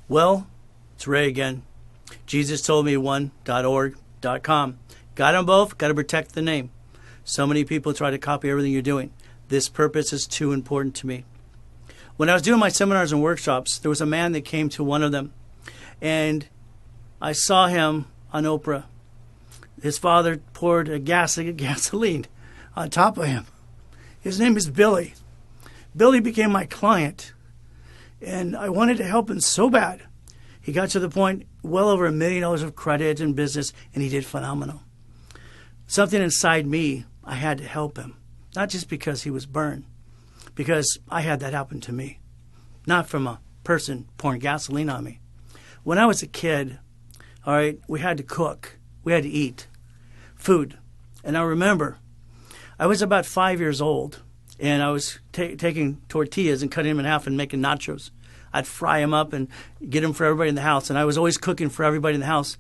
Well, it's Ray again. Jesus told me one.org.com. Got them both, got to protect the name. So many people try to copy everything you're doing. This purpose is too important to me. When I was doing my seminars and workshops, there was a man that came to one of them, and I saw him on Oprah. His father poured a gasoline on top of him. His name is Billy. Billy became my client, and I wanted to help him so bad. He got to the point, well over $1 million of credit and business, and he did phenomenal. Something inside me, I had to help him. Not just because he was burned, because I had that happen to me. Not from a person pouring gasoline on me. When I was a kid, all right, we had to cook. We had to eat food. And I remember, I was about 5 years old, and I was taking tortillas and cutting them in half and making nachos. I'd fry them up and get them for everybody in the house, and I was always cooking for everybody in the house.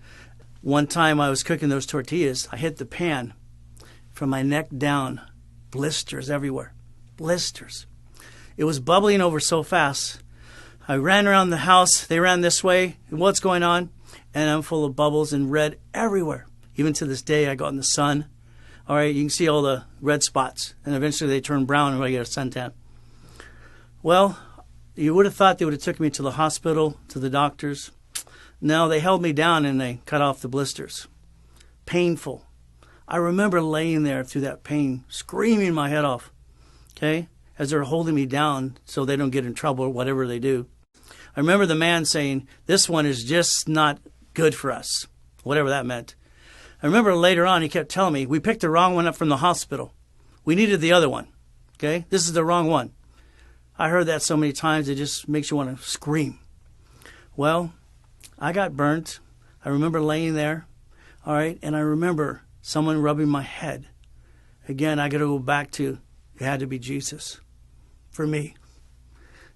One time I was cooking those tortillas, I hit the pan from my neck down, blisters everywhere, blisters. It was bubbling over so fast. I ran around the house, they ran this way, what's going on? And I'm full of bubbles and red everywhere. Even to this day, I go in the sun. All right, you can see all the red spots, and eventually they turn brown and I get a suntan. Well, you would have thought they would have took me to the hospital, to the doctors. No, they held me down and they cut off the blisters. Painful. I remember laying there through that pain, screaming my head off, okay, as they're holding me down so they don't get in trouble or whatever they do. I remember the man saying, this one is just not good for us, whatever that meant. I remember later on he kept telling me, we picked the wrong one up from the hospital. We needed the other one, okay? This is the wrong one. I heard that so many times it just makes you want to scream. Well, I got burnt. I remember laying there, all right, and I remember someone rubbing my head. Again, I got to go back to, it had to be Jesus for me.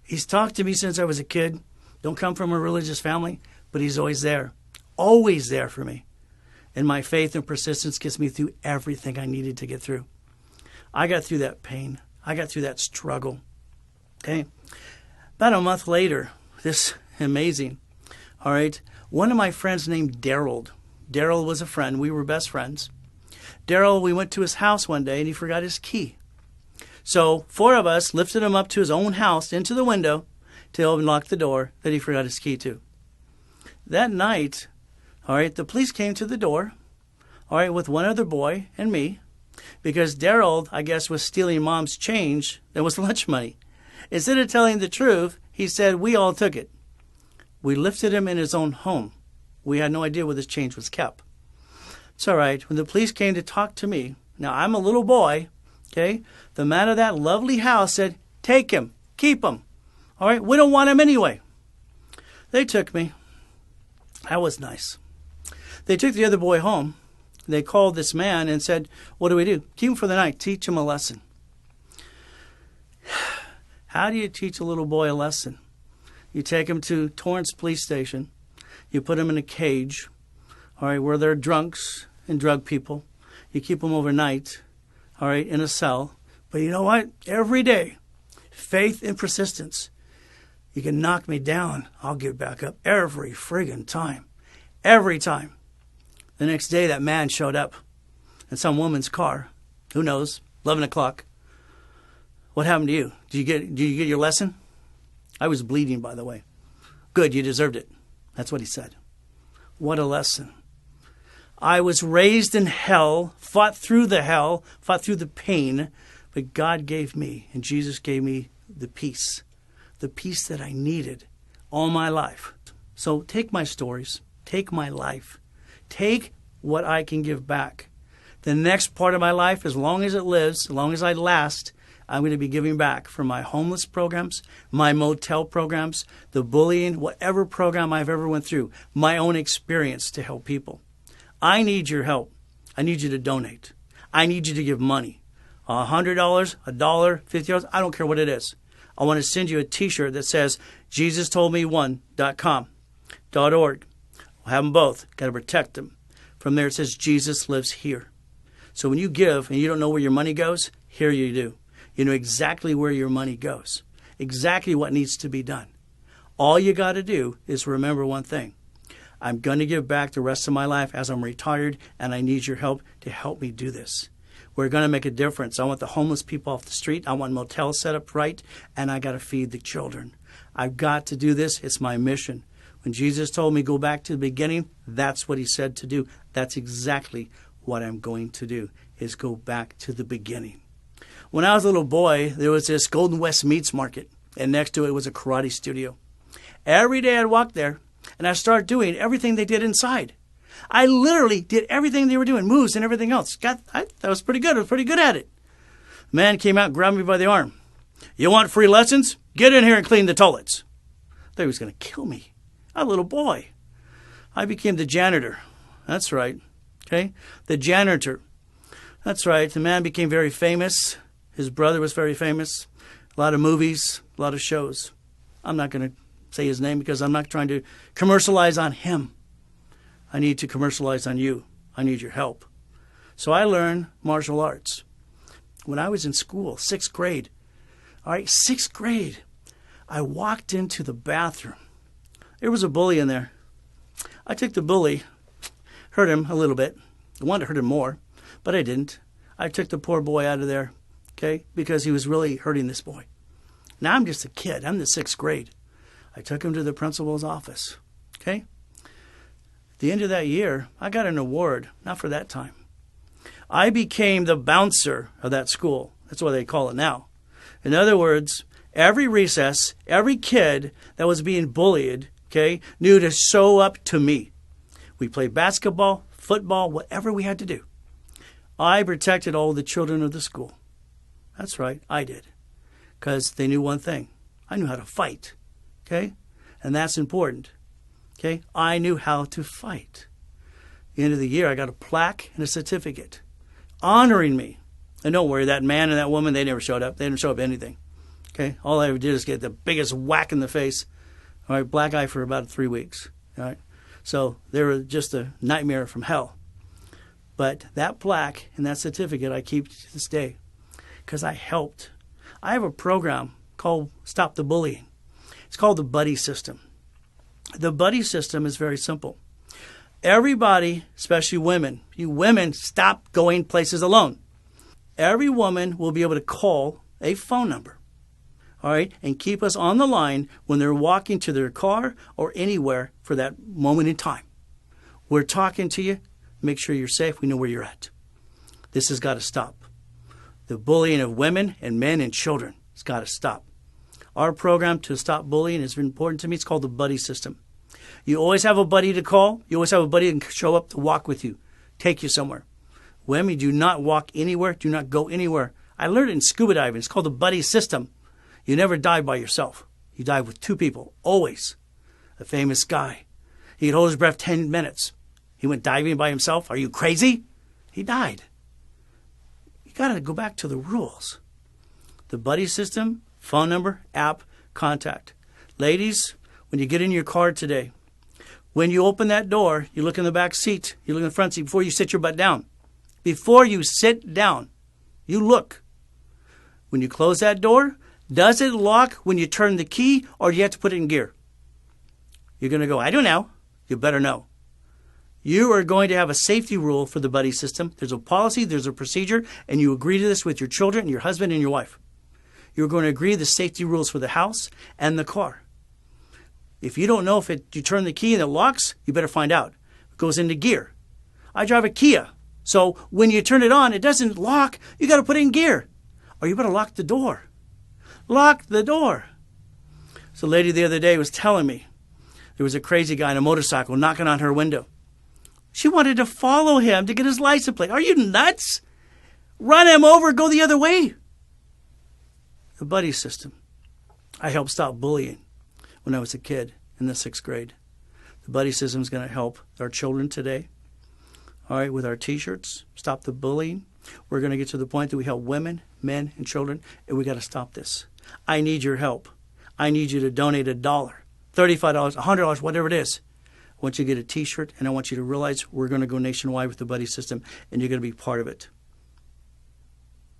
He's talked to me since I was a kid. Don't come from a religious family, but he's always there for me. And my faith and persistence gets me through everything I needed to get through. I got through that pain. I got through that struggle. Okay. About a month later, this amazing, all right, one of my friends named Reynolds. Daryl was a friend. We were best friends. Daryl, we went to his house one day and he forgot his key. So 4 of us lifted him up to his own house into the window to unlock the door that he forgot his key to. That night, all right, the police came to the door, all right, with one other boy and me, because Daryl, I guess, was stealing Mom's change that was lunch money. Instead of telling the truth, he said, we all took it. We lifted him in his own home. We had no idea where this change was kept. It's all right. When the police came to talk to me, now I'm a little boy, okay? The man of that lovely house said, take him, keep him. All right, we don't want him anyway. They took me. That was nice. They took the other boy home. They called this man and said, what do we do? Keep him for the night. Teach him a lesson. How do you teach a little boy a lesson? You take him to Torrance Police Station. You put him in a cage, all right, where there are drunks and drug people. You keep them overnight, all right, in a cell. But you know what? Every day, faith and persistence. You can knock me down, I'll get back up every friggin' time. Every time. The next day, that man showed up in some woman's car. Who knows? 11 o'clock. What happened to you? Did you get your lesson? I was bleeding, by the way. Good, you deserved it. That's what he said. What a lesson. I was raised in hell, fought through the pain, but God gave me, and Jesus gave me the peace that I needed all my life. So take my stories, take my life, take what I can give back. The next part of my life, as long as it lives, as long as I last, I'm going to be giving back for my homeless programs, my motel programs, the bullying, whatever program I've ever went through, my own experience to help people. I need your help. I need you to donate. I need you to give money. $100, $1, $50, I don't care what it is. I want to send you a t-shirt that says JesusToldMe1.com.org. We'll have them both. Got to protect them. From there it says Jesus lives here. So when you give and you don't know where your money goes, here you do. You know exactly where your money goes, exactly what needs to be done. All you got to do is remember one thing. I'm going to give back the rest of my life as I'm retired, and I need your help to help me do this. We're going to make a difference. I want the homeless people off the street. I want motels set up right, and I got to feed the children. I've got to do this. It's my mission. When Jesus told me go back to the beginning, that's what he said to do. That's exactly what I'm going to do, is go back to the beginning. When I was a little boy, there was this Golden West Meats Market, and next to it was a karate studio. Every day I'd walk there, and I'd start doing everything they did inside. I literally did everything they were doing, moves and everything else. That was pretty good. I was pretty good at it. The man came out and grabbed me by the arm. You want free lessons? Get in here and clean the toilets. I thought he was going to kill me. I was a little boy. I became the janitor. That's right. Okay? The janitor. That's right. The man became very famous. His brother was very famous. A lot of movies, a lot of shows. I'm not going to say his name because I'm not trying to commercialize on him. I need to commercialize on you. I need your help. So I learned martial arts. When I was in school, 6th grade, all right, 6th grade, I walked into the bathroom. There was a bully in there. I took the bully, hurt him a little bit. I wanted to hurt him more, but I didn't. I took the poor boy out of there, okay, because he was really hurting this boy. Now I'm just a kid. I'm in the 6th grade. I took him to the principal's office, okay? At the end of that year, I got an award, not for that time. I became the bouncer of that school. That's what they call it now. In other words, every recess, every kid that was being bullied, okay, knew to show up to me. We played basketball, football, whatever we had to do. I protected all the children of the school. That's right, I did. Because they knew one thing. I knew how to fight, okay? And that's important. Okay, I knew how to fight. At the end of the year, I got a plaque and a certificate honoring me. And don't worry, that man and that woman, they never showed up. They didn't show up anything. Okay, all I ever did is get the biggest whack in the face. All right, black eye for about 3 weeks. All right, so they were just a nightmare from hell. But that plaque and that certificate I keep to this day because I helped. I have a program called Stop the Bullying. It's called the Buddy System. The buddy system is very simple. Everybody, especially women, you women, stop going places alone. Every woman will be able to call a phone number, all right, and keep us on the line when they're walking to their car or anywhere for that moment in time. We're talking to you. Make sure you're safe. We know where you're at. This has got to stop. The bullying of women and men and children has got to stop. Our program to stop bullying is important to me. It's called the Buddy System. You always have a buddy to call. You always have a buddy that can show up to walk with you, take you somewhere. Women, do not walk anywhere. Do not go anywhere. I learned it in scuba diving. It's called the Buddy System. You never dive by yourself. You dive with 2 people, always. A famous guy. He could hold his breath 10 minutes. He went diving by himself. Are you crazy? He died. You got to go back to the rules. The Buddy System, phone number, app, contact. Ladies, when you get in your car today, when you open that door, you look in the back seat, you look in the front seat before you sit your butt down. Before you sit down, you look. When you close that door, does it lock when you turn the key or do you have to put it in gear? You're going to go, I don't know. You better know. You are going to have a safety rule for the Buddy System. There's a policy, there's a procedure, and you agree to this with your children, your husband, and your wife. You're going to agree to the safety rules for the house and the car. If you don't know if you turn the key and it locks, you better find out. It goes into gear. I drive a Kia. So when you turn it on, it doesn't lock. You got to put it in gear. Or you better lock the door. Lock the door. So a lady the other day was telling me there was a crazy guy on a motorcycle knocking on her window. She wanted to follow him to get his license plate. Are you nuts? Run him over, go the other way. The Buddy System. I helped stop bullying when I was a kid in the 6th grade. The Buddy System is going to help our children today. All right, with our T-shirts, stop the bullying. We're going to get to the point that we help women, men, and children, and we got to stop this. I need your help. I need you to donate $1, $35, $100, whatever it is. I want you to get a T-shirt, and I want you to realize we're going to go nationwide with the Buddy System, and you're going to be part of it.